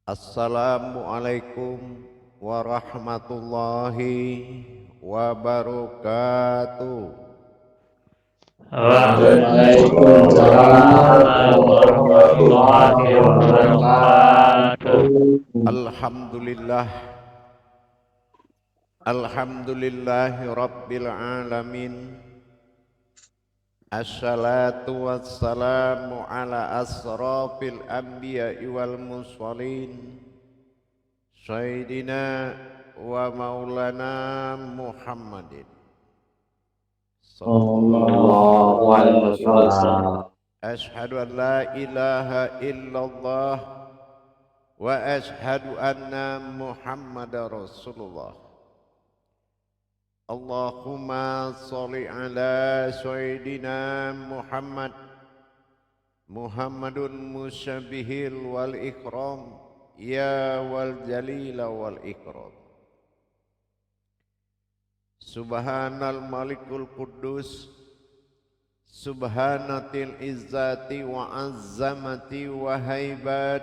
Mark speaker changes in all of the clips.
Speaker 1: Assalamualaikum warahmatullahi wabarakatuh.
Speaker 2: Waalaikumsalam warahmatullahi wabarakatuh.
Speaker 1: Alhamdulillah, alhamdulillahi rabbil alamin. Assalatu wassalamu ala asrafil anbiya'i wal mursalin Sayyidina wa maulana Muhammadin
Speaker 2: Sallallahu alaihi wasallam.
Speaker 1: Ashhadu an la ilaha illallah wa ashhadu anna Muhammadar Rasulullah. Allahumma sholli ala Sayyidina Muhammadun musyabihil wal ikram ya wal jalila wal ikram. Subhanal malikul quddus, subhanatil izzati wa azzamati wa haibat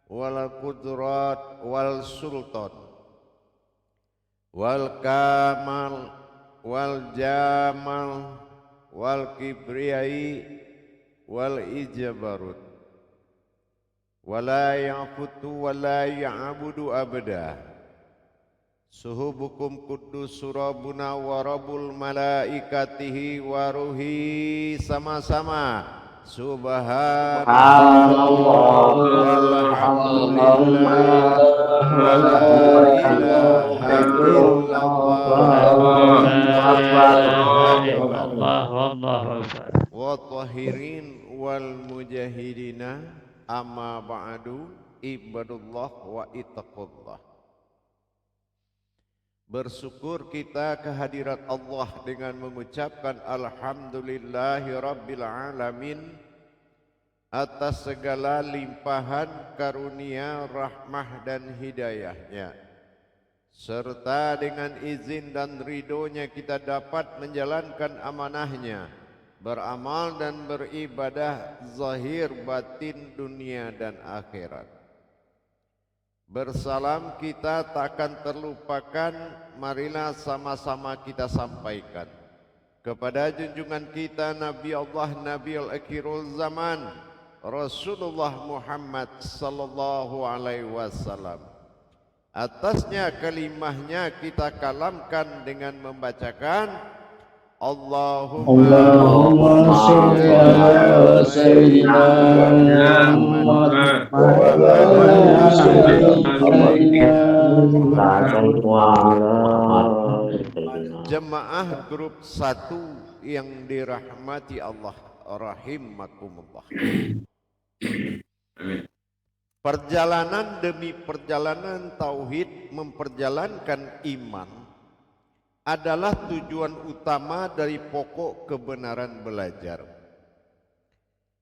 Speaker 1: wal qudrat wal sultan wal kamal wal jamal wal kibriyai wal ijabarut wala ya'futu wala ya'budu abada. Suhubukum kuddus surabuna wa rabbul malaikatihi wa ruhi sama-sama subhanallah walhamdulillah wa la ilaha illallah wa tahirin wal mujahidina amma ba'du ibadullah wa ittaqullah. Bersyukur kita kehadirat Allah dengan mengucapkan alhamdulillahi rabbil alamin atas segala limpahan karunia, rahmah dan hidayahnya, serta dengan izin dan ridhonya kita dapat menjalankan amanahnya, beramal dan beribadah zahir batin dunia dan akhirat. Bersalam kita takkan terlupakan, marilah sama-sama kita sampaikan kepada junjungan kita Nabi Allah Nabiul Akhirul Zaman Rasulullah Muhammad sallallahu alaihi wasallam. Atasnya kalimahnya kita kalamkan dengan membacakan Allahumma
Speaker 2: sholli ala sayyidina Muhammad wa ala
Speaker 1: Jemaah grup 1 yang dirahmati Allah rahimakumullah. Perjalanan demi perjalanan tauhid memperjalankan iman adalah tujuan utama dari pokok kebenaran belajar.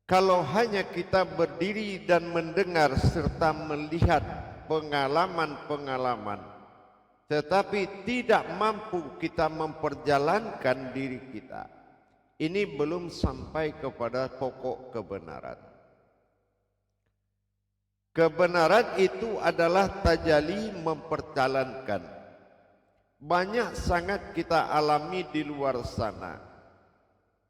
Speaker 1: Kalau hanya kita berdiri dan mendengar serta melihat pengalaman-pengalaman, tetapi tidak mampu kita memperjalankan diri kita, ini belum sampai kepada pokok kebenaran. Kebenaran itu adalah tajalli memperjalankan. Banyak sangat kita alami di luar sana,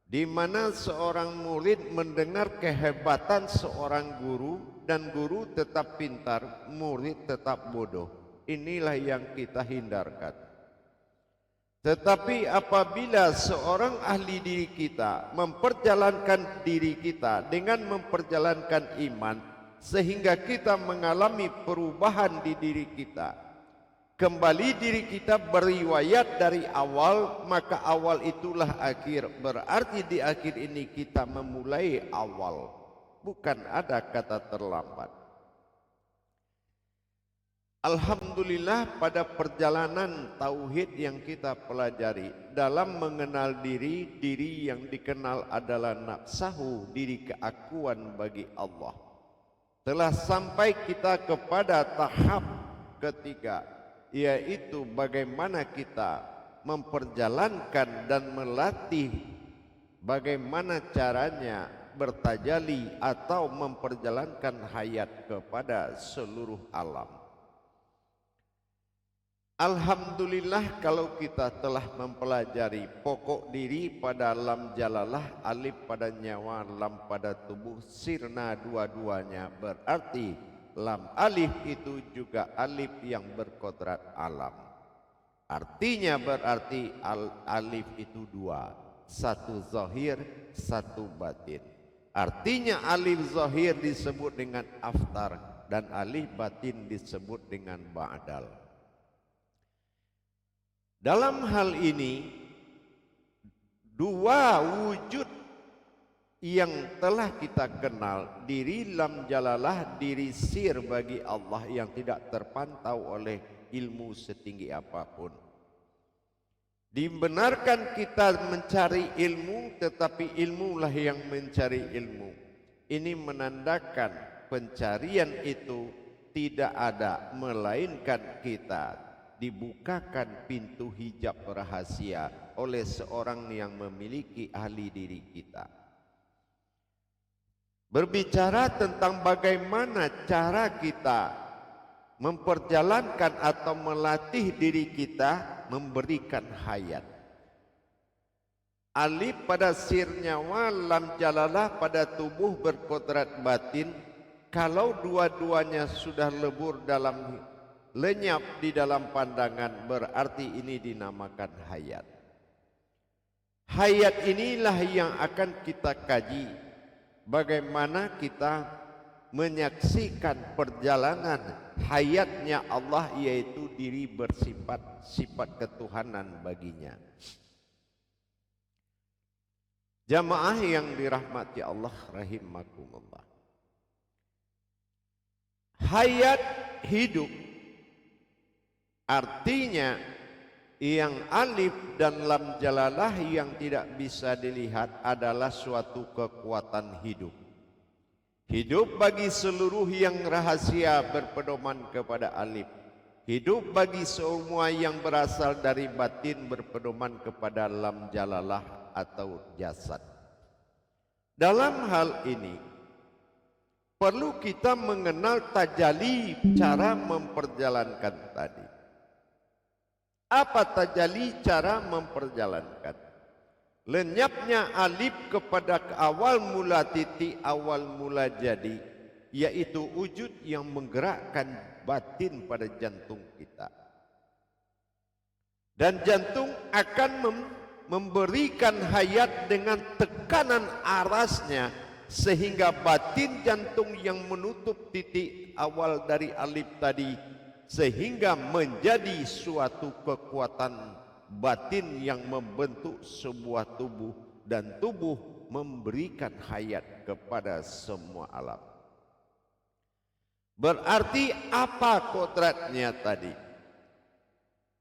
Speaker 1: di mana seorang murid mendengar kehebatan seorang guru dan guru tetap pintar, murid tetap bodoh. Inilah yang kita hindarkan. Tetapi apabila seorang ahli diri kita memperjalankan diri kita dengan memperjalankan iman, sehingga kita mengalami perubahan di diri kita, kembali diri kita beriwayat dari awal, maka awal itulah akhir. Berarti di akhir ini kita memulai awal, bukan ada kata terlambat. Alhamdulillah, pada perjalanan tauhid yang kita pelajari dalam mengenal diri, diri yang dikenal adalah nafsahu, diri keakuan bagi Allah, telah sampai kita kepada tahap ketiga, yaitu bagaimana kita memperjalankan dan melatih bagaimana caranya bertajali atau memperjalankan hayat kepada seluruh alam. Alhamdulillah kalau kita telah mempelajari pokok diri pada lam jalalah, alif pada nyawa, lam pada tubuh, sirna dua-duanya, berarti lam alif itu juga alif yang berkodrat alam. Artinya berarti alif itu dua, satu zahir, satu batin. Artinya alif zahir disebut dengan aftar dan alif batin disebut dengan ba'dal. Dalam hal ini, dua wujud yang telah kita kenal, diri lam jalalah, diri sir bagi Allah yang tidak terpantau oleh ilmu setinggi apapun. Dibenarkan kita mencari ilmu, tetapi ilmulah yang mencari ilmu. Ini menandakan pencarian itu tidak ada, melainkan kita dibukakan pintu hijab rahasia oleh seorang yang memiliki ahli diri kita. Berbicara tentang bagaimana cara kita memperjalankan atau melatih diri kita memberikan hayat. Alif pada sir nyawa, lam jalalah pada tubuh berkodrat batin. Kalau dua-duanya sudah lebur dalam lenyap di dalam pandangan, berarti ini dinamakan hayat. Hayat inilah yang akan kita kaji, bagaimana kita menyaksikan perjalanan hayatnya Allah, yaitu diri bersifat sifat ketuhanan baginya. Jamaah yang dirahmati Allah rahimakumullah, hayat hidup artinya yang alif dan lam jalalah yang tidak bisa dilihat adalah suatu kekuatan hidup. Hidup bagi seluruh yang rahasia berpedoman kepada alif. Hidup bagi semua yang berasal dari batin berpedoman kepada lam jalalah atau jasad. Dalam hal ini perlu kita mengenal tajalli, cara memperjalankan tadi. Apa tajalli, cara memperjalankan? Lenyapnya alif kepada awal mula titik, awal mula jadi, yaitu wujud yang menggerakkan batin pada jantung kita. Dan jantung akan memberikan hayat dengan tekanan arasnya, sehingga batin jantung yang menutup titik awal dari alif tadi, sehingga menjadi suatu kekuatan batin yang membentuk sebuah tubuh, dan tubuh memberikan hayat kepada semua alam. Berarti apa kodratnya tadi?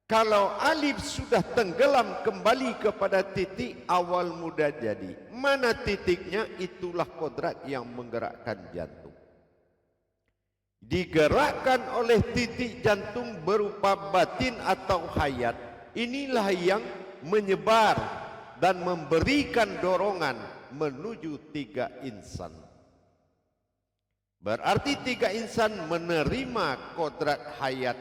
Speaker 1: Kalau alif sudah tenggelam kembali kepada titik awal muda jadi, mana titiknya? Itulah kodrat yang menggerakkan jantung. Digerakkan oleh titik jantung berupa batin atau hayat. Inilah yang menyebar dan memberikan dorongan menuju tiga insan. Berarti tiga insan menerima kodrat hayat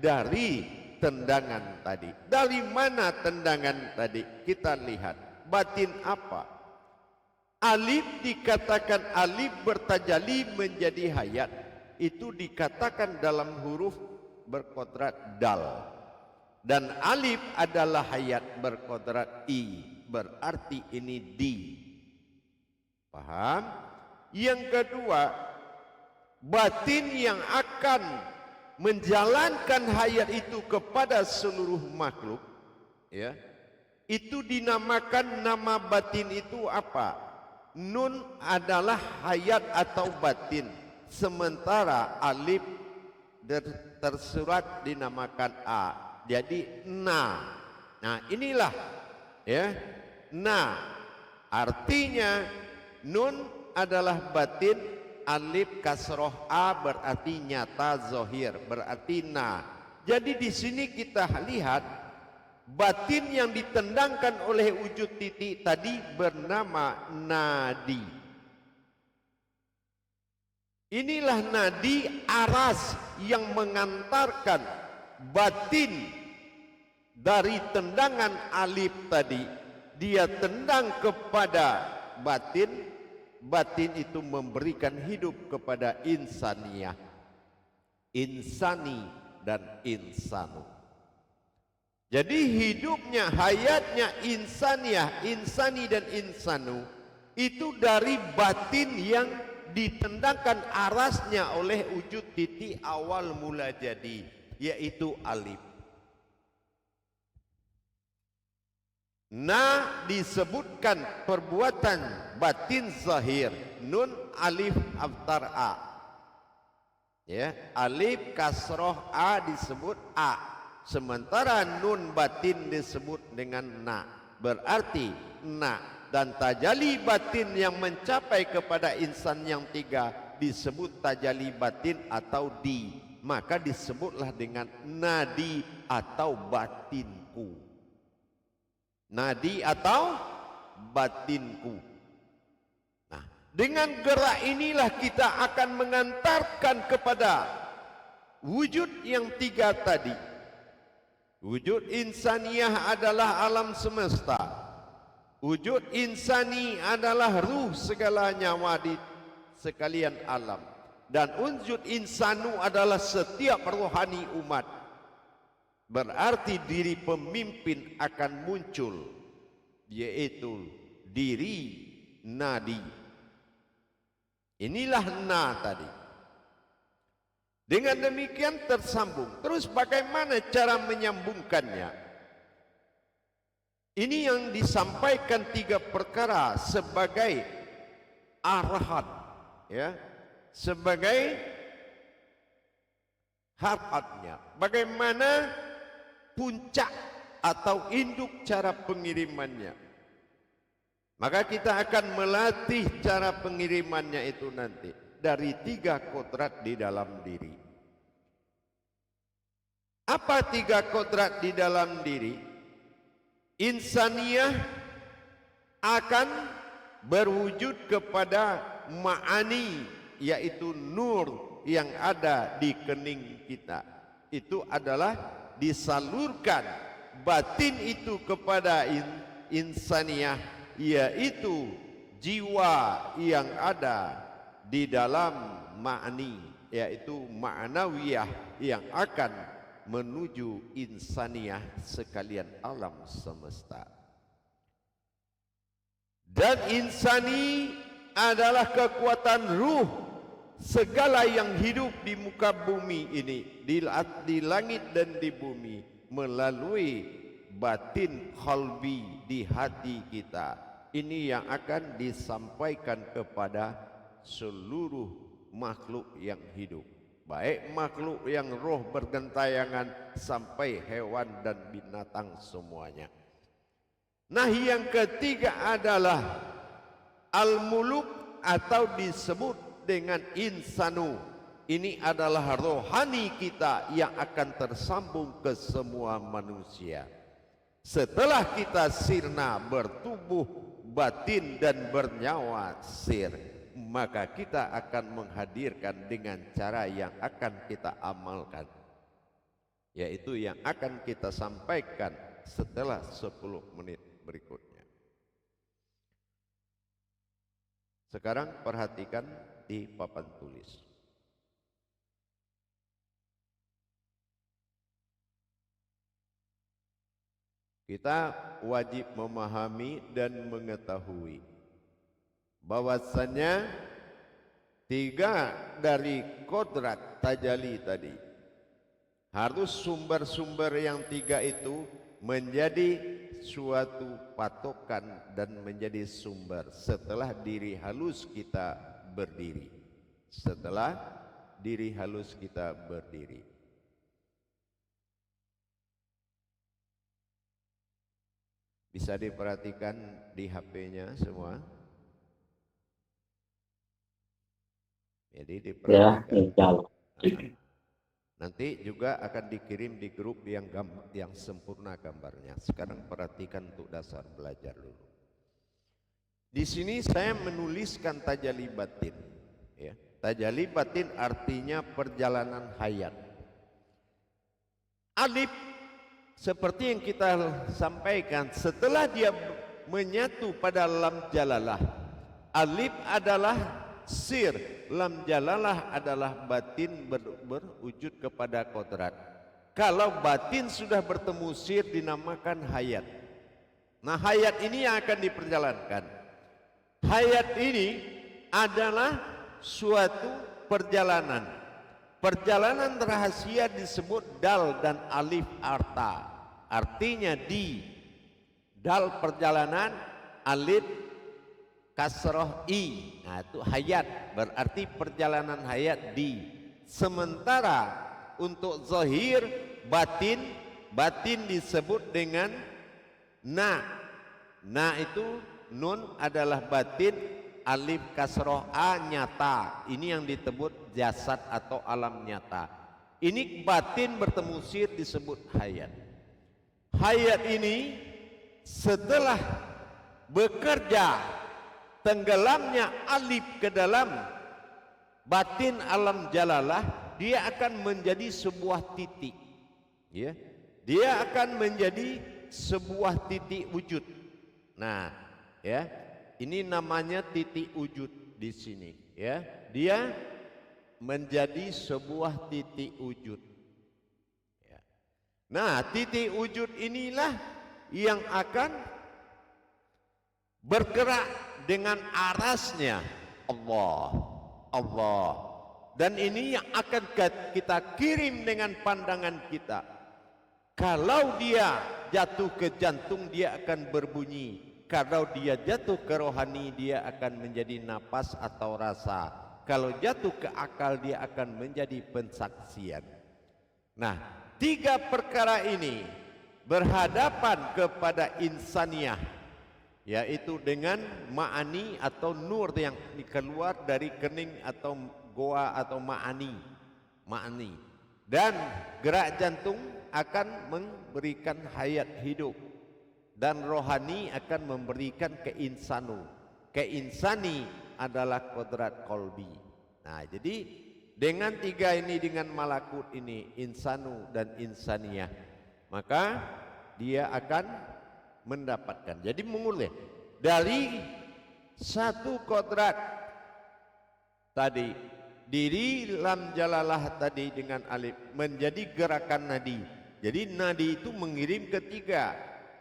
Speaker 1: dari tendangan tadi. Dari mana tendangan tadi? Kita lihat batin apa? Alif dikatakan alif bertajali menjadi hayat. Itu dikatakan dalam huruf berkodrat dal, dan alif adalah hayat berkodrat i, berarti ini di. Paham? Yang kedua, batin yang akan menjalankan hayat itu kepada seluruh makhluk, ya, itu dinamakan, nama batin itu apa? Nun adalah hayat atau batin, sementara alif tersurat dinamakan a, jadi na. Nah inilah, ya, na artinya nun adalah batin, alif kasroh a berarti nyata zohir, berarti na. Jadi di sini kita lihat batin yang ditendangkan oleh wujud titik tadi bernama nadi. Inilah nadi aras yang mengantarkan batin dari tendangan alif tadi. Dia tendang kepada batin, batin itu memberikan hidup kepada insaniyah, insani dan insanu. Jadi hidupnya, hayatnya insaniyah, insani dan insanu itu dari batin yang ditendangkan arasnya oleh wujud titik awal mula jadi, yaitu alif. Na disebutkan perbuatan batin zahir, nun alif aftar a. Ya, alif kasroh a disebut a, sementara nun batin disebut dengan na. Berarti na dan tajali batin yang mencapai kepada insan yang tiga disebut tajali batin atau di, maka disebutlah dengan nadi atau batinku. Nadi atau batinku. Nah, dengan gerak inilah kita akan mengantarkan kepada wujud yang tiga tadi. Wujud insaniyah adalah alam semesta. Wujud insani adalah ruh segala nyawa di sekalian alam. Dan wujud insanu adalah setiap rohani umat. Berarti diri pemimpin akan muncul, yaitu diri nadi. Inilah na tadi. Dengan demikian tersambung. Terus bagaimana cara menyambungkannya? Ini yang disampaikan tiga perkara sebagai arahan, ya, sebagai haratnya. Bagaimana puncak atau induk cara pengirimannya? Maka kita akan melatih cara pengirimannya itu nanti dari tiga kodrat di dalam diri. Apa tiga kodrat di dalam diri? Insaniyah akan berwujud kepada ma'ani, yaitu nur yang ada di kening kita. Itu adalah disalurkan batin itu kepada insaniyah, yaitu jiwa yang ada di dalam ma'ani, yaitu ma'nawiyah yang akan menuju insaniyah sekalian alam semesta. Dan insani adalah kekuatan ruh segala yang hidup di muka bumi ini, di langit dan di bumi, melalui batin qalbi di hati kita. Ini yang akan disampaikan kepada seluruh makhluk yang hidup, baik makhluk yang roh bergentayangan sampai hewan dan binatang semuanya. Nah, yang ketiga adalah al-muluk atau disebut dengan insanu. Ini adalah rohani kita yang akan tersambung ke semua manusia. Setelah kita sirna, bertubuh batin dan bernyawa sir, maka kita akan menghadirkan dengan cara yang akan kita amalkan, yaitu yang akan kita sampaikan setelah 10 menit berikutnya. Sekarang perhatikan di papan tulis. Kita wajib memahami dan mengetahui bahwasannya tiga dari kodrat tajali tadi harus sumber-sumber yang tiga itu menjadi suatu patokan dan menjadi sumber setelah diri halus kita berdiri. Setelah diri halus kita berdiri. Bisa diperhatikan di HP-nya semua. Jadi diperhatikan. Nanti juga akan dikirim di grup yang sempurna gambarnya. Sekarang perhatikan untuk dasar belajar dulu. Di sini saya menuliskan tajalli batin, ya. Tajalli batin artinya perjalanan hayat. Alif seperti yang kita sampaikan, setelah dia menyatu pada lam jalalah, alif adalah sir, lam jalalah adalah batin berwujud kepada kodrat. Kalau batin sudah bertemu sir dinamakan hayat. Nah, hayat ini yang akan diperjalankan. Hayat ini adalah suatu perjalanan. Perjalanan rahasia disebut dal dan alif arta. Artinya di. Dal perjalanan, alif kasroh i. Nah, itu hayat, berarti perjalanan hayat di. Sementara untuk zahir batin, batin disebut dengan na. Na itu nun adalah batin, alif kasroh a nyata. Ini yang disebut jasad atau alam nyata. Ini batin bertemu sir disebut hayat. Hayat ini setelah bekerja tenggelamnya alif ke dalam batin alam jalalah, dia akan menjadi sebuah titik. Ya, dia akan menjadi sebuah titik wujud. Nah, ya, ini namanya titik wujud di sini. Ya, dia menjadi sebuah titik wujud. Ya. Nah, titik wujud inilah yang akan bergerak dengan arasnya Allah, Allah. Dan ini yang akan kita kirim dengan pandangan kita. Kalau dia jatuh ke jantung, dia akan berbunyi. Kalau dia jatuh ke rohani, dia akan menjadi napas atau rasa. Kalau jatuh ke akal, dia akan menjadi pensaksian. Nah, tiga perkara ini berhadapan kepada insaniyah, yaitu dengan ma'ani atau nur yang keluar dari kening atau goa atau ma'ani. Dan gerak jantung akan memberikan hayat hidup, dan rohani akan memberikan keinsanu. Keinsani adalah kodrat kolbi. Nah, jadi dengan tiga ini, dengan malakut ini, insanu dan insaniyah, maka dia akan mendapatkan. Jadi mengulik dari satu kodrat tadi, diri lam jalalah tadi dengan alif menjadi gerakan nadi. Jadi nadi itu mengirim ketiga,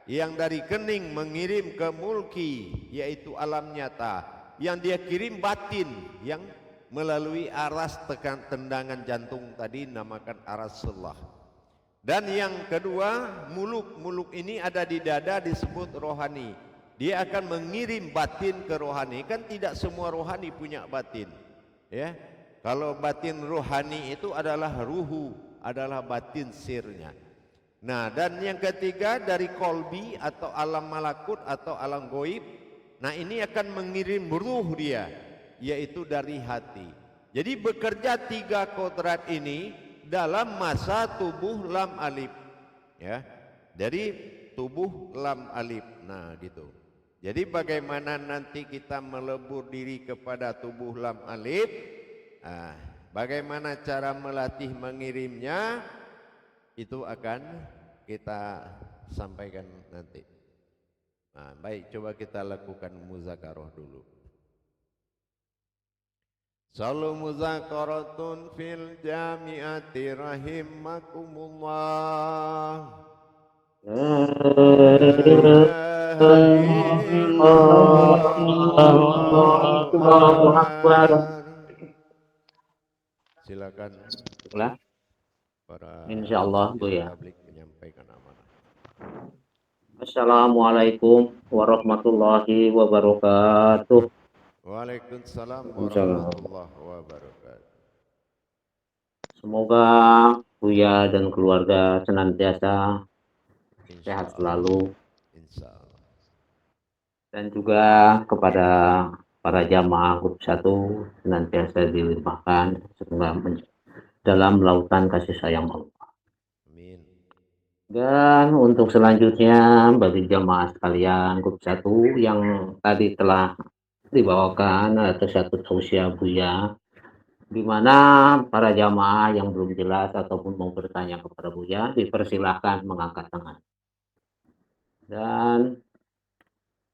Speaker 1: yang dari kening mengirim ke mulki, yaitu alam nyata, yang dia kirim batin, yang melalui aras tendangan jantung tadi namakan arasullah. Dan yang kedua, muluk ini ada di dada, disebut rohani. Dia akan mengirim batin ke rohani. Kan tidak semua rohani punya batin, ya. Kalau batin rohani itu adalah ruhu, adalah batin sirnya. Nah, dan yang ketiga dari kolbi atau alam malakut atau alam goib. Nah, ini akan mengirim ruh dia, yaitu dari hati. Jadi bekerja tiga kodrat ini dalam masa tubuh lam alif, ya, dari tubuh lam alif. Nah, gitu. Jadi bagaimana nanti kita melebur diri kepada tubuh lam alif? Nah, bagaimana cara melatih mengirimnya? Itu akan kita sampaikan nanti. Nah, baik, coba kita lakukan muzakarah dulu. Salu muzakaratun fil jami'ati rahimakumullah.
Speaker 2: Allahu Akbar.
Speaker 1: Silakan para
Speaker 2: insyaallah Bu ya.
Speaker 1: publik menyampaikan amanah.
Speaker 2: Assalamualaikum warahmatullahi wabarakatuh.
Speaker 1: Waalaikumsalam warahmatullahi wabarakatuh.
Speaker 2: Semoga Buya dan keluarga senantiasa sehat selalu.
Speaker 1: Insyaallah.
Speaker 2: Dan juga kepada para jamaah grup 1 senantiasa dilimpahkan dalam lautan kasih sayang Allah.
Speaker 1: Amin.
Speaker 2: Dan untuk selanjutnya bagi jamaah sekalian grup 1 yang tadi telah dibawakan atau satu tausiah Buya di mana para jamaah yang belum jelas ataupun mau bertanya kepada Buya, dipersilahkan mengangkat tangan. Dan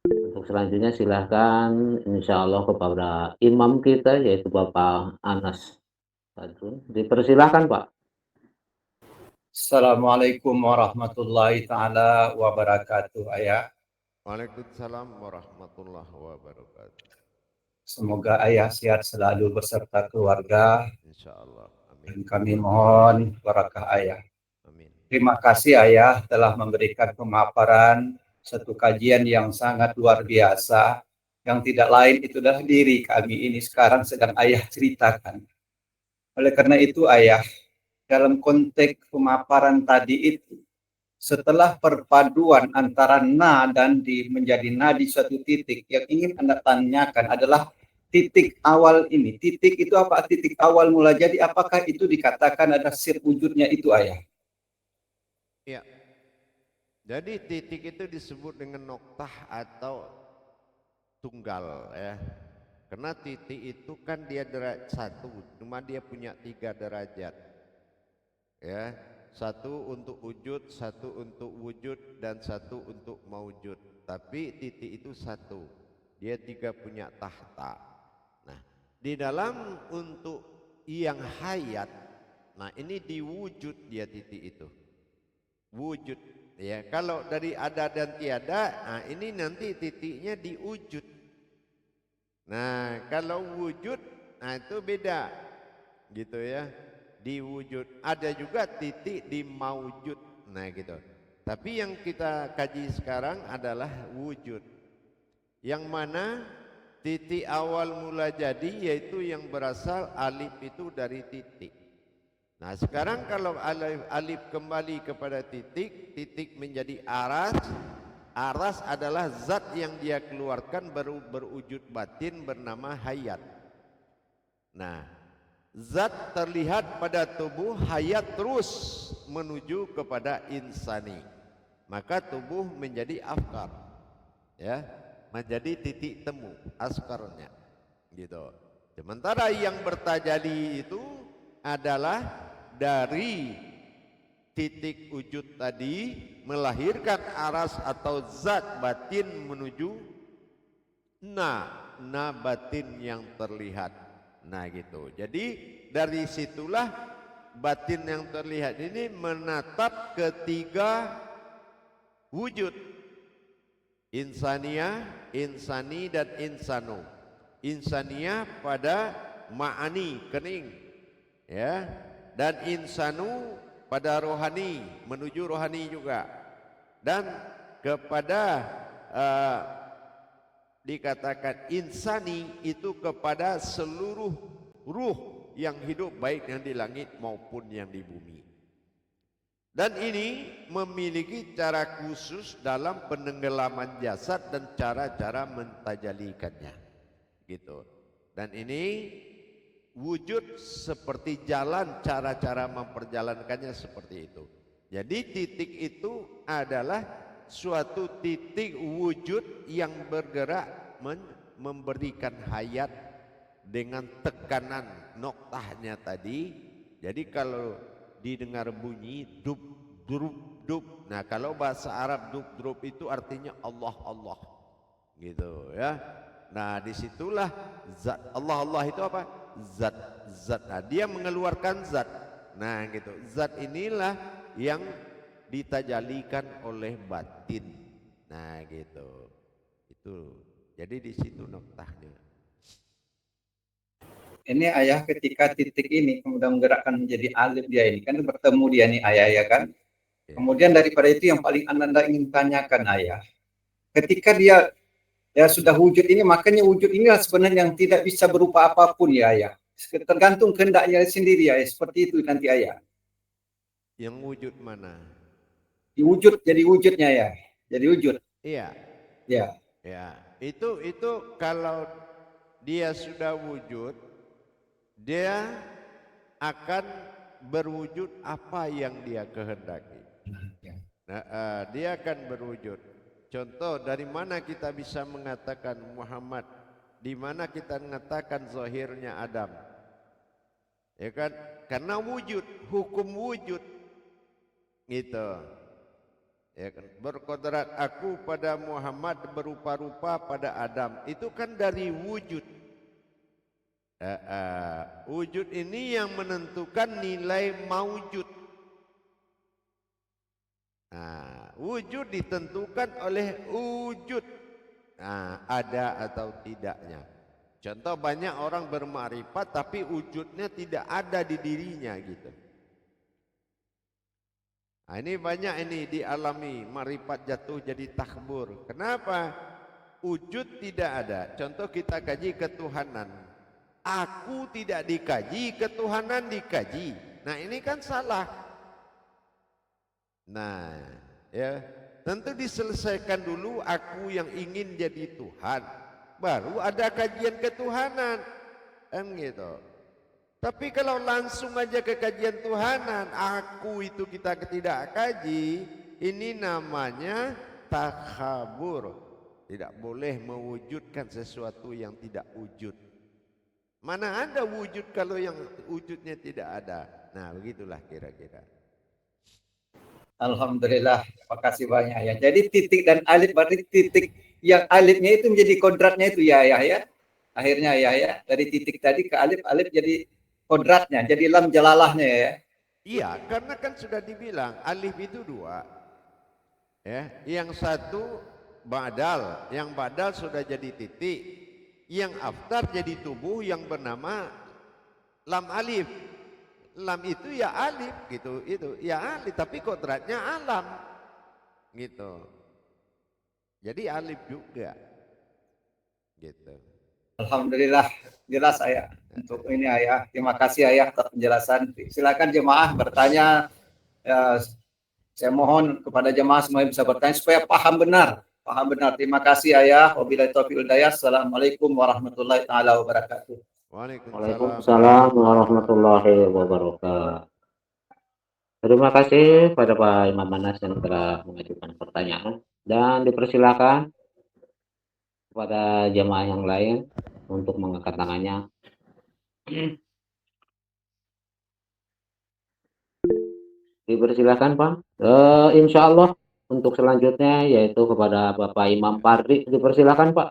Speaker 2: untuk selanjutnya silahkan insya Allah kepada imam kita yaitu Bapak Anas Sadrun. Dipersilahkan Pak.
Speaker 3: Assalamualaikum warahmatullahi taala wabarakatuh, Ayah.
Speaker 1: Waalaikumsalam warahmatullahi wabarakatuh.
Speaker 3: Semoga Ayah sehat selalu beserta keluarga.
Speaker 1: Insyaallah.
Speaker 3: Dan
Speaker 1: Amin.
Speaker 3: kami mohon barakah Ayah.
Speaker 1: Amin.
Speaker 3: Terima kasih Ayah telah memberikan pemaparan satu kajian yang sangat luar biasa. Yang tidak lain itu adalah diri kami ini sekarang sedang Ayah ceritakan. Oleh karena itu Ayah, dalam konteks pemaparan tadi itu, setelah perpaduan antara na dan di menjadi na di suatu titik, yang ingin Anda tanyakan adalah titik awal ini. Titik itu apa? Titik awal mula jadi, apakah itu dikatakan ada sir wujudnya itu, Ayah?
Speaker 1: Ya. Jadi titik itu disebut dengan noktah atau tunggal ya. Karena titik itu kan dia derajat satu, cuma dia punya 3 derajat. Ya, satu untuk wujud, satu untuk wujud, dan satu untuk maujud. Tapi titik itu satu, dia 3 punya tahta. Nah, di dalam untuk yang hayat, nah ini diwujud dia titik itu. Wujud ya, kalau dari ada dan tiada, nah ini nanti titiknya diwujud. Nah, kalau wujud, nah itu beda gitu ya. Di wujud ada juga titik di maujud, nah gitu. Tapi yang kita kaji sekarang adalah wujud, yang mana titik awal mula jadi yaitu yang berasal alif itu dari titik. Nah sekarang kalau alif kembali kepada titik, titik menjadi aras. Aras adalah zat yang dia keluarkan baru berwujud batin bernama hayat. Nah, zat terlihat pada tubuh, hayat terus menuju kepada insani. Maka tubuh menjadi afkar, ya, menjadi titik temu askarnya, gitu. Sementara yang bertajali itu adalah dari titik wujud tadi melahirkan aras atau zat batin menuju na batin yang terlihat. Nah gitu. Jadi dari situlah batin yang terlihat ini menatap ketiga wujud, insania, insani, dan insano. Insania pada ma'ani, kening, ya, dan insanu pada rohani, menuju rohani juga, dan kepada dikatakan insani itu kepada seluruh ruh yang hidup, baik yang di langit maupun yang di bumi. Dan ini memiliki cara khusus dalam penenggelaman jasad dan cara-cara mentajalikannya, gitu. Dan ini wujud seperti jalan, cara-cara memperjalankannya seperti itu. Jadi titik itu adalah suatu titik wujud yang bergerak memberikan hayat dengan tekanan noktahnya tadi. Jadi kalau didengar bunyi dub dub dub, nah kalau bahasa Arab dub dub itu artinya Allah Allah, gitu ya. Nah disitulah zat Allah Allah itu apa? Zat zat. Nah, dia mengeluarkan zat. Nah gitu, zat inilah yang ditajalikan oleh batin. Nah gitu, itu jadi di situ noktahnya.
Speaker 3: Ini Ayah, ketika titik ini kemudian menggerakkan menjadi alif dia ini kan bertemu dia nih Ayah ya kan.
Speaker 1: Ya.
Speaker 3: Kemudian daripada itu yang paling Anda ingin tanyakan Ayah, ketika dia ya sudah wujud ini, makanya wujud ini sebenarnya yang tidak bisa berupa apapun ya Ayah. Tergantung kehendaknya sendiri ya, seperti itu nanti Ayah.
Speaker 1: Yang wujud mana?
Speaker 3: Diwujud, jadi wujudnya ya, jadi wujud.
Speaker 1: Iya.
Speaker 3: Ya.
Speaker 1: Ya, itu kalau dia sudah wujud, dia akan berwujud apa yang dia kehendaki. Nah, dia akan berwujud. Contoh, dari mana kita bisa mengatakan Muhammad? Di mana kita mengatakan zahirnya Adam? Ya kan? Karena wujud, hukum wujud. Gitu. Ya kan? Berkodrat aku pada Muhammad berupa-rupa pada Adam. Itu kan dari wujud. Wujud ini yang menentukan nilai maujud. Nah, wujud ditentukan oleh wujud. Nah, ada atau tidaknya. Contoh, banyak orang bermakrifat tapi wujudnya tidak ada di dirinya gitu. Nah, ini banyak ini dialami, makrifat jatuh jadi takbur. Kenapa? Wujud tidak ada. Contoh kita kaji ketuhanan. Aku tidak dikaji, ketuhanan dikaji. Nah, ini kan salah. Nah, ya, tentu diselesaikan dulu aku yang ingin jadi Tuhan. Baru ada kajian ketuhanan. Kan gitu. Tapi kalau langsung aja ke kajian Tuhanan, aku itu kita tidak kaji, ini namanya takhabur. Tidak boleh mewujudkan sesuatu yang tidak wujud. Mana ada wujud kalau yang wujudnya tidak ada. Nah, begitulah kira-kira.
Speaker 3: Alhamdulillah, terima kasih banyak ya. Jadi titik dan alif berarti titik yang alifnya itu menjadi kodratnya itu ya ya. Akhirnya ya dari titik tadi ke alif, alif jadi kodratnya, jadi lam jalalahnya ya.
Speaker 1: Iya, karena kan sudah dibilang alif itu dua. Ya, yang satu badal, yang badal sudah jadi titik. Yang aftar jadi tubuh yang bernama lam alif. Lam itu ya alif gitu, itu ya alif tapi kodratnya alam gitu. Jadi alif juga gitu.
Speaker 3: Alhamdulillah jelas ayah untuk ini ayah. Terima kasih ayah atas penjelasan. Silakan jemaah bertanya. Ya, saya mohon kepada jemaah semua bisa bertanya supaya paham benar. Paham benar. Terima kasih ayah. Wabillahi taufiq wal hidayah. Assalamualaikum warahmatullahi taala wabarakatuh.
Speaker 2: Waalaikumsalam warahmatullahi wabarakatuh. Terima kasih pada Pak Imam Manas yang telah mengajukan pertanyaan, dan dipersilakan kepada jemaah yang lain untuk mengangkat tangannya. Dipersilakan Pak. Insya Allah untuk selanjutnya yaitu kepada Bapak Imam Pardi. Dipersilakan Pak.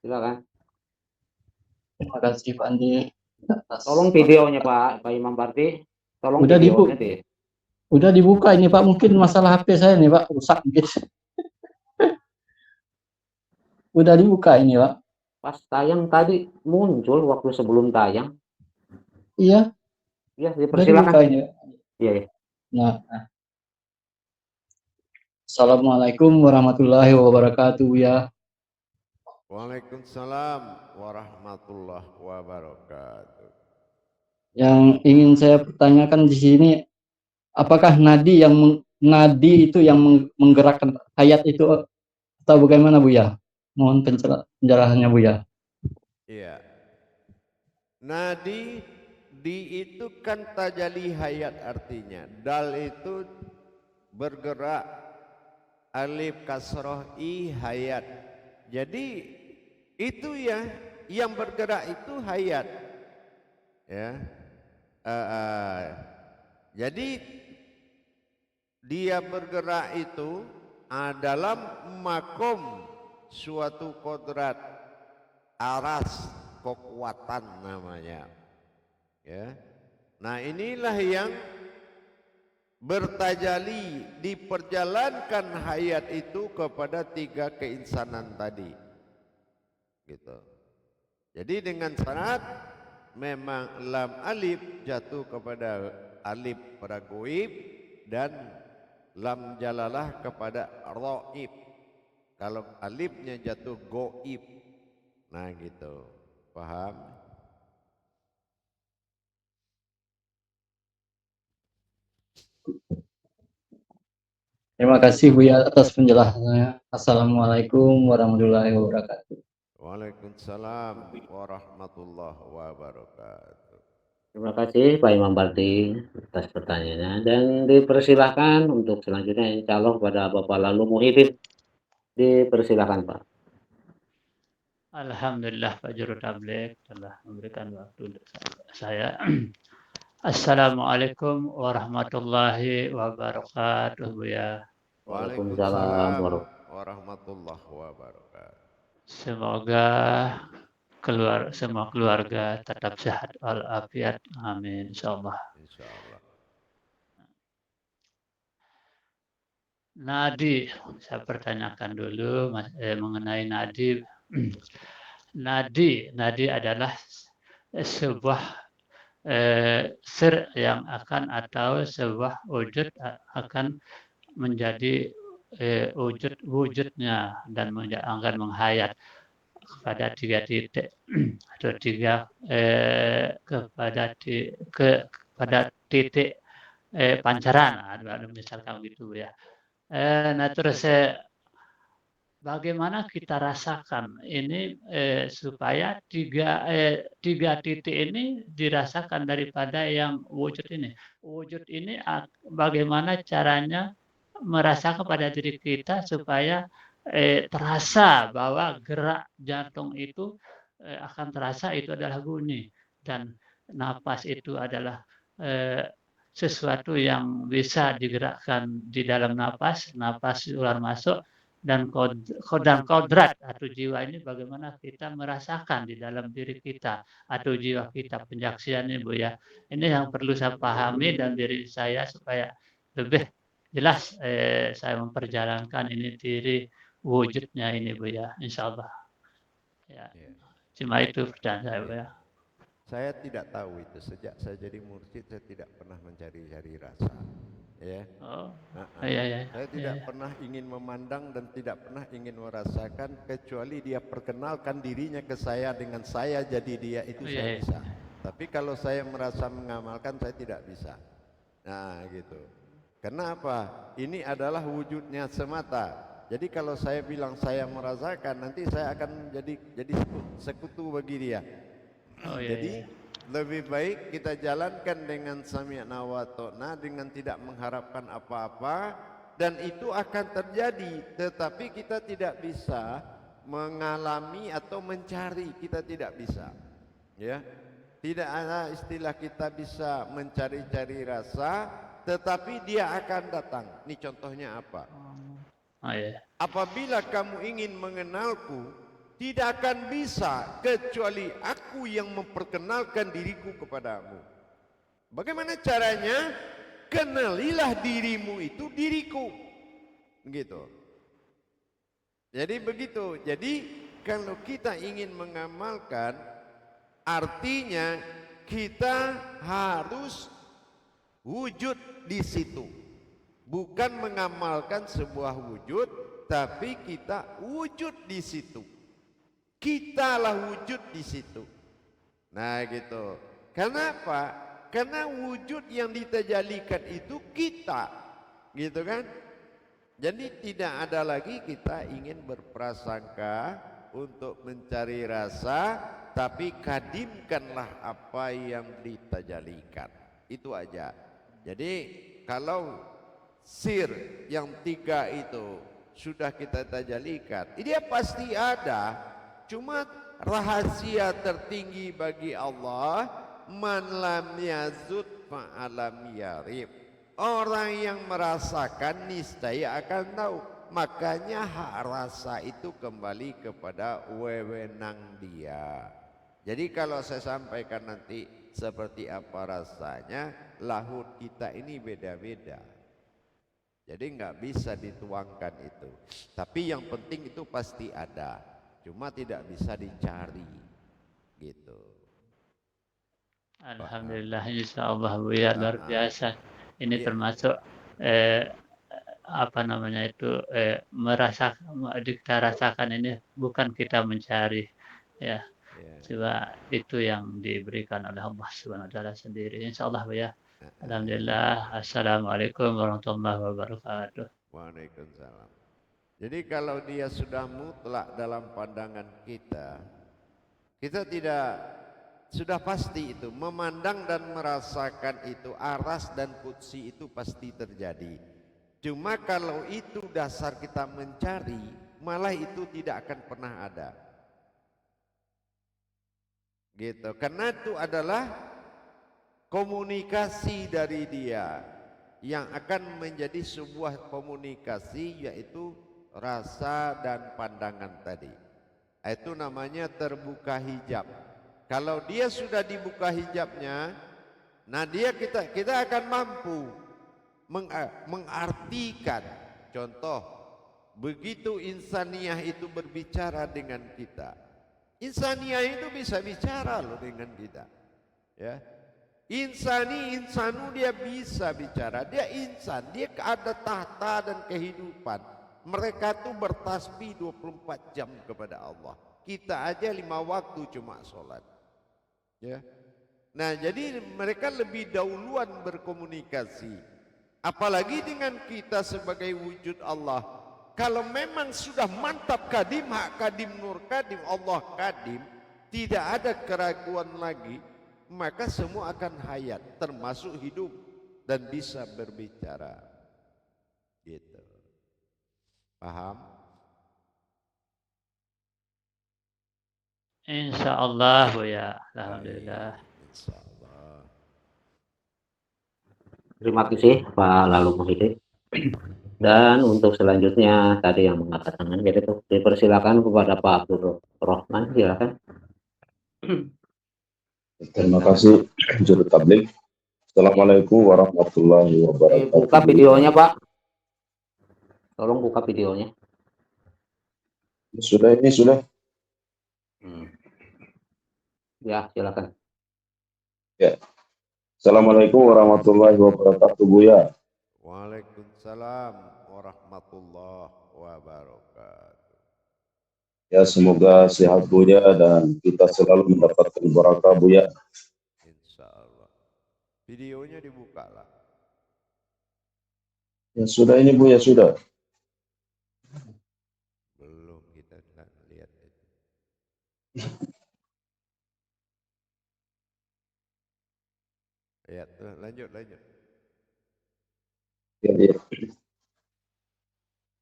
Speaker 2: Silakan.
Speaker 4: Terima kasih Pak Andi.
Speaker 2: Tolong videonya Pak Imam Pardi. Tolong
Speaker 4: Udah
Speaker 2: videonya
Speaker 4: udah dibuka ini Pak. Mungkin masalah HP saya nih Pak, rusak mungkin. Udah dibuka ini Pak.
Speaker 2: Pas tayang tadi muncul waktu sebelum tayang.
Speaker 4: Iya.
Speaker 2: Ya,
Speaker 4: Udah
Speaker 2: dipersilakan.
Speaker 4: dibuka ini Pak.
Speaker 2: Iya.
Speaker 4: Nah. Assalamualaikum warahmatullahi wabarakatuh ya.
Speaker 1: Waalaikumsalam warahmatullahi wabarakatuh.
Speaker 4: Yang ingin saya pertanyakan di sini, apakah nadi itu yang menggerakkan hayat itu atau bagaimana Bu ya? Mohon penjelasannya Bu ya.
Speaker 1: Iya. Nadi itu kan tajali hayat artinya. Dal itu bergerak, alif kasroh i hayat. Jadi itu ya yang bergerak itu hayat. Ya. Jadi dia bergerak itu dalam makom suatu kodrat aras, kekuatan namanya. Ya. Nah, inilah yang bertajali, diperjalankan hayat itu kepada tiga keinsanan tadi. Gitu. Jadi dengan syarat memang lam alif jatuh kepada alif pada goib dan lam jalalah kepada roib. Kalau alifnya jatuh goib. Nah gitu. Paham?
Speaker 4: Terima kasih Bu ya atas penjelasannya. Assalamualaikum warahmatullahi wabarakatuh.
Speaker 1: Waalaikumsalam warahmatullahi wabarakatuh.
Speaker 2: Terima kasih Pak Imam Pardi atas pertanyaannya, dan dipersilahkan untuk selanjutnya insya Allah kepada Bapak Lalu Muhyiddin. Dipersilahkan Pak.
Speaker 5: Alhamdulillah Pak Juru Tablik telah memberikan waktu untuk saya. Assalamualaikum warahmatullahi wabarakatuh, Buya.
Speaker 2: Waalaikumsalam
Speaker 1: Waalaikumsalam warahmatullahi wabarakatuh.
Speaker 5: Semoga semua keluarga tetap sehat walafiat. Amin. Insyaallah.
Speaker 1: Insyaallah.
Speaker 5: Nadi, saya pertanyakan dulu mengenai nadi. Nadi adalah sebuah sir yang akan atau sebuah wujud akan menjadi wujudnya dan akan menghayat kepada 3 titik atau kepada titik pancaran, misalkan gitu ya. Nah terus bagaimana kita rasakan ini supaya tiga titik ini dirasakan daripada yang wujud ini. Wujud ini bagaimana caranya merasakan pada diri kita supaya terasa bahwa gerak jantung itu akan terasa itu adalah bunyi dan napas itu adalah sesuatu yang bisa digerakkan di dalam napas keluar masuk dan kodrat atau jiwa ini bagaimana kita merasakan di dalam diri kita atau jiwa kita penyaksian ini Bu ya. Ini yang perlu saya pahami dan diri saya supaya lebih jelas saya memperjalankan ini diri wujudnya ini Bu ya, insyaallah. Ya. Cuma itu pertanyaan saya Bu ya.
Speaker 1: Saya tidak tahu itu, sejak saya jadi mursyid saya tidak pernah mencari-cari rasa, ya.
Speaker 5: Iya.
Speaker 1: Saya tidak pernah ingin memandang dan tidak pernah ingin merasakan kecuali dia perkenalkan dirinya ke saya dengan saya jadi dia itu saya bisa. Tapi kalau saya merasa mengamalkan saya tidak bisa. Nah gitu. Kenapa? Ini adalah wujudnya semata. Jadi kalau saya bilang saya merasakan, nanti saya akan jadi sekutu bagi dia. Jadi lebih baik kita jalankan dengan sami'na wa ta'na, dengan tidak mengharapkan apa-apa, dan itu akan terjadi. Tetapi kita tidak bisa mengalami atau mencari, kita tidak bisa. Ya, tidak ada istilah kita bisa mencari-cari rasa, tetapi dia akan datang. Ini contohnya apa? Apabila kamu ingin mengenalku, tidak akan bisa kecuali aku yang memperkenalkan diriku kepadamu. Bagaimana caranya? Kenalilah dirimu itu diriku. Begitu. Jadi begitu. Jadi kalau kita ingin mengamalkan, artinya kita harus wujud di situ. Bukan mengamalkan sebuah wujud, tapi kita wujud di situ. Kitalah wujud di situ. Nah gitu. Kenapa? Karena wujud yang ditajalikan itu kita, gitu kan? Jadi tidak ada lagi kita ingin berprasangka untuk mencari rasa, tapi kadimkanlah apa yang ditajalikan. Itu aja. Jadi kalau sir yang 3 itu sudah kita tajalikan, dia pasti ada. Cuma rahasia tertinggi bagi Allah, man lam yazud fa'alam yarib. Orang yang merasakan niscaya akan tahu. Makanya hak rasa itu kembali kepada wewenang dia. Jadi kalau saya sampaikan nanti seperti apa rasanya, lahut kita ini beda-beda. Jadi nggak bisa dituangkan itu. Tapi yang penting itu pasti ada. Cuma tidak bisa dicari, gitu.
Speaker 5: Alhamdulillah, insyaallah Bu ya, luar biasa. Ini termasuk kita rasakan ini bukan kita mencari, ya. Coba itu yang diberikan oleh Allah Subhanahu wa taala sendiri. Insyaallah Bu ya. Alhamdulillah. Assalamualaikum warahmatullahi wabarakatuh.
Speaker 1: Waalaikumsalam. Jadi kalau dia sudah mutlak dalam pandangan kita sudah pasti itu memandang dan merasakan itu, aras dan qudsi itu pasti terjadi. Cuma kalau itu dasar kita mencari, malah itu tidak akan pernah ada. Gitu. Karena itu adalah komunikasi dari dia yang akan menjadi sebuah komunikasi, yaitu rasa dan pandangan tadi. Itu namanya terbuka hijab. Kalau dia sudah dibuka hijabnya, nah kita akan mampu mengartikan. Contoh, begitu insaniyah itu berbicara dengan kita, insaniyah itu bisa bicara loh dengan kita, ya. Insanu dia bisa bicara, dia insan, dia ada tahta dan kehidupan. Mereka tuh bertasbih 24 jam kepada Allah. Kita aja 5 waktu cuma sholat, ya. Nah, jadi mereka lebih dahuluan berkomunikasi, apalagi dengan kita sebagai wujud Allah. Kalau memang sudah mantap kadim, hak kadim, nur kadim, Allah kadim, tidak ada keraguan lagi, maka semua akan hayat, termasuk hidup dan bisa berbicara. Gitu. Paham?
Speaker 5: Insya Allah Buya. Alhamdulillah.
Speaker 1: Insya Allah.
Speaker 2: Terima kasih Pak Lalu Muhyiddin. Dan untuk selanjutnya tadi yang mengangkat tangan, jadi itu dipersilakan kepada Pak Abdul Rahman, silakan.
Speaker 6: Terima kasih Juru Tablik. Assalamualaikum warahmatullahi wabarakatuh.
Speaker 2: Buka videonya Pak. Tolong buka videonya.
Speaker 6: Ini sudah.
Speaker 2: Ya, silakan.
Speaker 6: Ya. Assalamualaikum warahmatullahi wabarakatuh, Buya.
Speaker 1: Waalaikumsalam warahmatullahi wabarakatuh.
Speaker 6: Ya, semoga sehat Buya dan kita selalu mendapatkan barakah Buya.
Speaker 1: Insya Allah. Videonya dibuka lah.
Speaker 6: Ya sudah ini Buya, sudah.
Speaker 1: Belum, kita nggak lihat itu. Ya, lanjut.
Speaker 6: Ya.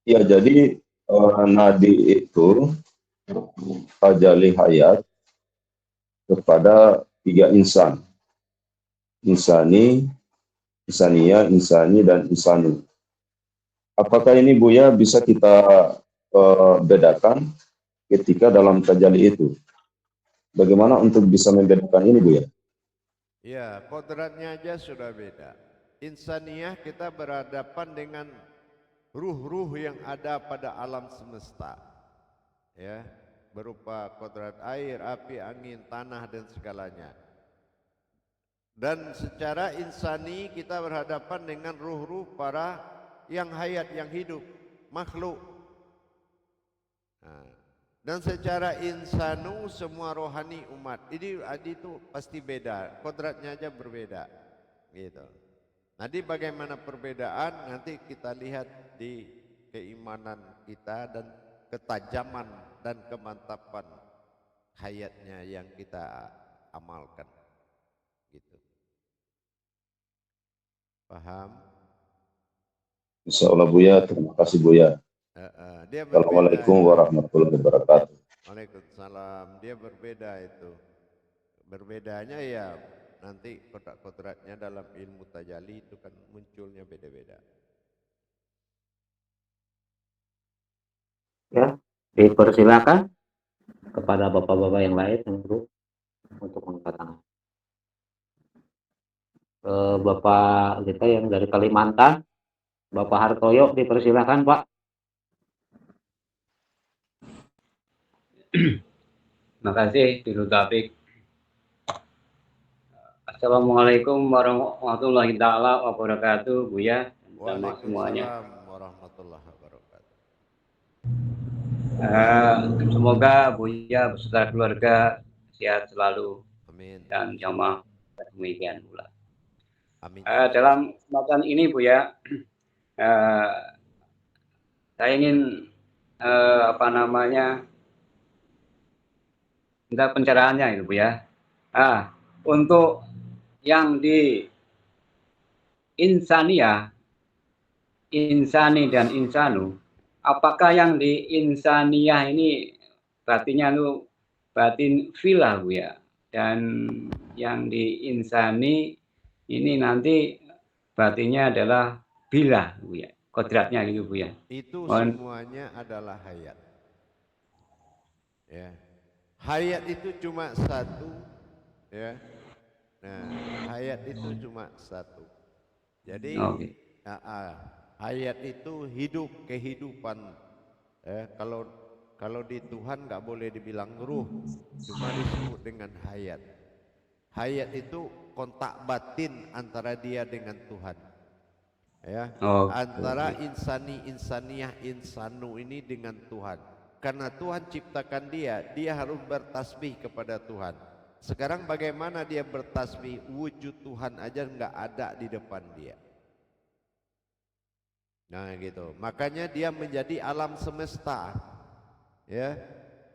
Speaker 6: Ya, jadi nadi itu tajalli hayat kepada 3 insan. Insani, insaniyah, insani, dan insanu. Apakah ini Buya bisa kita bedakan ketika dalam tajalli itu? Bagaimana untuk bisa membedakan ini Buya?
Speaker 1: Ya, kodratnya aja sudah beda. Insaniyah kita berhadapan dengan ruh-ruh yang ada pada alam semesta, ya, berupa kodrat air, api, angin, tanah dan segalanya. Dan secara insani kita berhadapan dengan ruh-ruh para yang hayat, yang hidup, makhluk. Nah, dan secara insanu semua rohani umat. Ini itu pasti beda, kodratnya aja berbeda, gitu. Nanti bagaimana perbedaan nanti kita lihat di keimanan kita dan ketajaman dan kemantapan hayatnya yang kita amalkan, gitu. Paham?
Speaker 6: Insya Allah Buya, terima kasih Buya.
Speaker 1: Dia
Speaker 6: Assalamualaikum warahmatullahi wabarakatuh.
Speaker 1: Waalaikumsalam. Dia berbeda itu. Berbedanya ya nanti kodrat-kodratnya dalam ilmu tajalli itu kan munculnya beda-beda.
Speaker 2: Ya, dipersilakan kepada bapak-bapak yang lain yang perlu untuk mengangkat tangan. Bapak kita yang dari Kalimantan, Bapak Hartoyo, dipersilakan Pak.
Speaker 7: Terima kasih, Juru Tablik. Assalamualaikum warahmatullahi taala wabarakatuh, Buya, sama semuanya.
Speaker 1: Waalaikumsalam warahmatullahi wabarakatuh.
Speaker 7: Semoga Buya beserta keluarga sehat selalu.
Speaker 1: Amin.
Speaker 7: Dan jamaah demikian pula.
Speaker 1: Amin.
Speaker 7: Dalam kesempatan ini Buya, saya ingin minta pencerahannya itu Buya. Untuk yang di insaniyah, insani dan insanu, apakah yang di insaniyah ini batinnya itu batin filah Bu ya, dan yang di insani ini nanti batinnya adalah bila, Bu ya. Kodratnya gitu, Bu ya.
Speaker 1: Itu
Speaker 7: Mohon.
Speaker 1: semuanya adalah hayat. Ya. Hayat itu cuma satu, ya. Nah, hayat itu cuma satu. Jadi
Speaker 7: Oke.
Speaker 1: hayat itu hidup, kehidupan. Kalau di Tuhan nggak boleh dibilang ruh, cuma disebut dengan hayat. Hayat itu kontak batin antara dia dengan Tuhan. Ya, antara insani, insaniyah, insanu ini dengan Tuhan. Karena Tuhan ciptakan dia harus bertasbih kepada Tuhan. Sekarang bagaimana dia bertasbih? Wujud Tuhan aja nggak ada di depan dia. Nah gitu. Makanya dia menjadi alam semesta. Ya,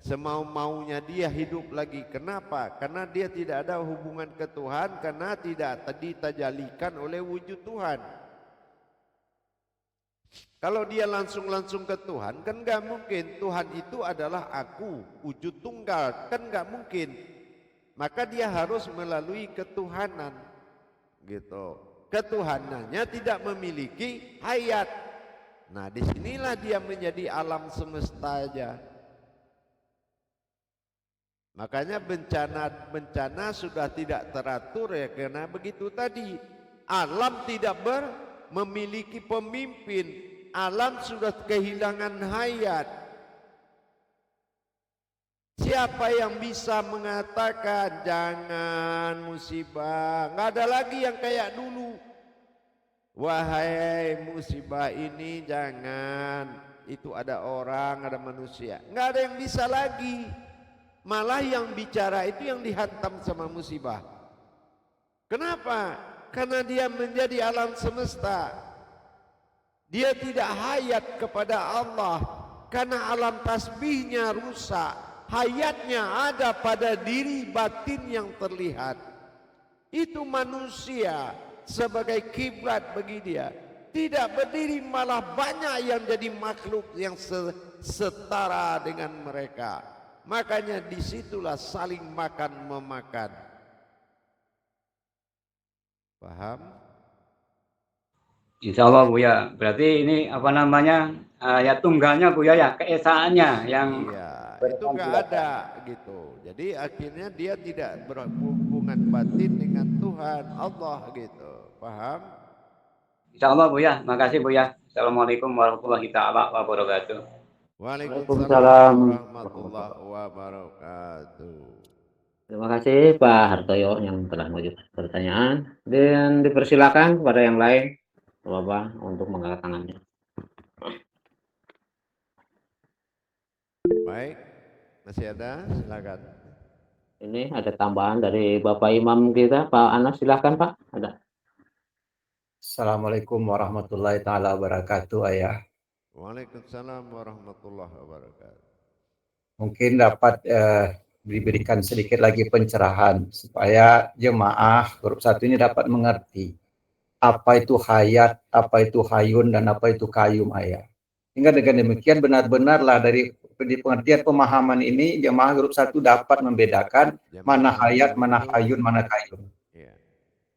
Speaker 1: semau-maunya dia hidup lagi. Kenapa? Karena dia tidak ada hubungan ke Tuhan, karena tidak ditajalikan oleh wujud Tuhan. Kalau dia langsung ke Tuhan, kan nggak mungkin. Tuhan itu adalah aku, wujud tunggal, kan nggak mungkin. Maka dia harus melalui ketuhanan, gitu. Ketuhanannya tidak memiliki hayat. Nah, disinilah dia menjadi alam semesta aja. Makanya bencana sudah tidak teratur ya, karena begitu tadi. Alam tidak memiliki pemimpin, alam sudah kehilangan hayat. Siapa yang bisa mengatakan jangan musibah? Nggak ada lagi yang kayak dulu. Wahai musibah ini jangan, itu ada orang, ada manusia. Nggak ada yang bisa lagi. Malah yang bicara itu yang dihantam sama musibah. Kenapa? Karena dia menjadi alam semesta. Dia tidak hayat kepada Allah. Karena alam tasbihnya rusak. Hayatnya ada pada diri batin yang terlihat. Itu manusia sebagai kiblat bagi dia. Tidak berdiri, malah banyak yang jadi makhluk yang setara dengan mereka. Makanya disitulah saling makan memakan. Paham?
Speaker 7: Insya Allah, Bu ya. Berarti ini apa namanya, ayat tunggalnya, Bu ya, keesaannya yang
Speaker 1: itu nggak ada gitu. Jadi akhirnya dia tidak berhubungan batin dengan Tuhan Allah gitu. Paham?
Speaker 7: Insya Allah, Bu ya. Makasih, Bu ya. Assalamualaikum warahmatullahi taala wabarakatuh.
Speaker 1: Waalaikumsalam warahmatullahi wabarakatuh.
Speaker 2: Terima kasih Pak Hartoyo yang telah mengajukan pertanyaan, dan dipersilakan kepada yang lain Bapak untuk mengangkat tangannya.
Speaker 1: Baik, masih ada, silakan.
Speaker 2: Ini ada tambahan dari Bapak Imam kita, Pak Anas, silakan Pak. Ada.
Speaker 3: Assalamualaikum warahmatullahi taala wabarakatuh, Ayah.
Speaker 1: Waalaikumsalam warahmatullahi wabarakatuh.
Speaker 3: Mungkin dapat diberikan sedikit lagi pencerahan supaya jemaah grup 1 ini dapat mengerti apa itu hayat, apa itu hayun, dan apa itu kayyum, Ayah. Hingga dengan demikian benar-benarlah dari pengertian pemahaman ini jemaah grup 1 dapat membedakan mana hayat, mana hayun, mana kayyum.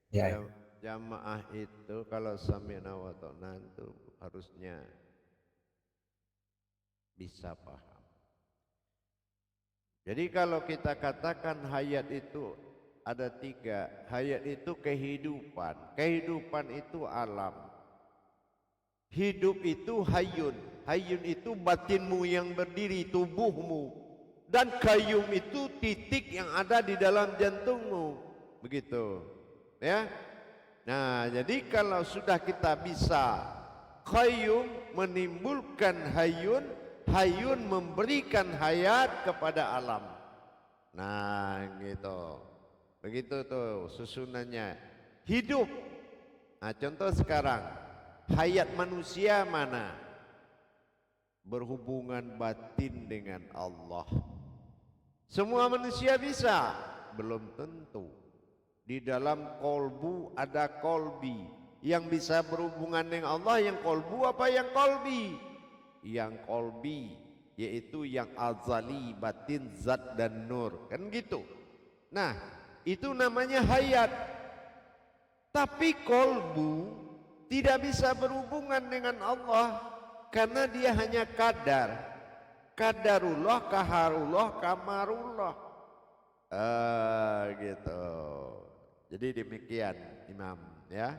Speaker 1: Ya. Jamaah itu kalau sami'na wa ta'na itu harusnya bisa paham. Jadi kalau kita katakan hayat itu ada 3. Hayat itu kehidupan. Kehidupan itu alam. Hidup itu hayun. Hayun itu batinmu yang berdiri, tubuhmu. Dan kayyum itu titik yang ada di dalam jantungmu. Begitu. Ya. Nah, jadi kalau sudah kita bisa qayyum menimbulkan hayun, hayun memberikan hayat kepada alam. Nah, gitu. Begitu tuh susunannya. Hidup. Nah, contoh sekarang, hayat manusia mana? Berhubungan batin dengan Allah. Semua manusia bisa? Belum tentu. Di dalam kolbu ada kolbi. Yang bisa berhubungan dengan Allah yang kolbu apa yang kolbi? Yang kolbi, yaitu yang azali, batin, zat dan nur. Kan gitu. Nah, itu namanya hayat. Tapi kolbu tidak bisa berhubungan dengan Allah karena dia hanya kadar. Kadarullah, kaharullah, kamarullah. Gitu. Jadi demikian Imam ya.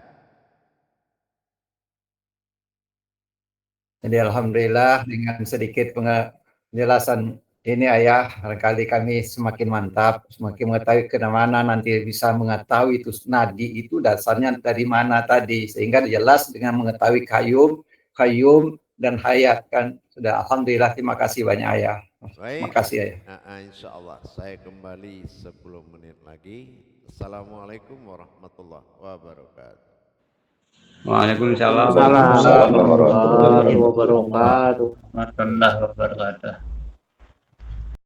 Speaker 3: Jadi alhamdulillah dengan sedikit penjelasan ini Ayah, barangkali kami semakin mantap, semakin mengetahui kemana nanti bisa mengetahui itu nadi itu dasarnya dari mana tadi, sehingga jelas dengan mengetahui kayyum dan hayat kan. Sudah alhamdulillah, terima kasih banyak Ayah. Terima
Speaker 1: Baik.
Speaker 3: kasih Ayah.
Speaker 1: Insya Allah saya kembali 10 menit lagi. Assalamualaikum warahmatullahi wabarakatuh.
Speaker 7: Waalaikumsalam.
Speaker 2: Assalamualaikum warahmatullahi wabarakatuh.
Speaker 5: Warahmatullahi wabarakatuh.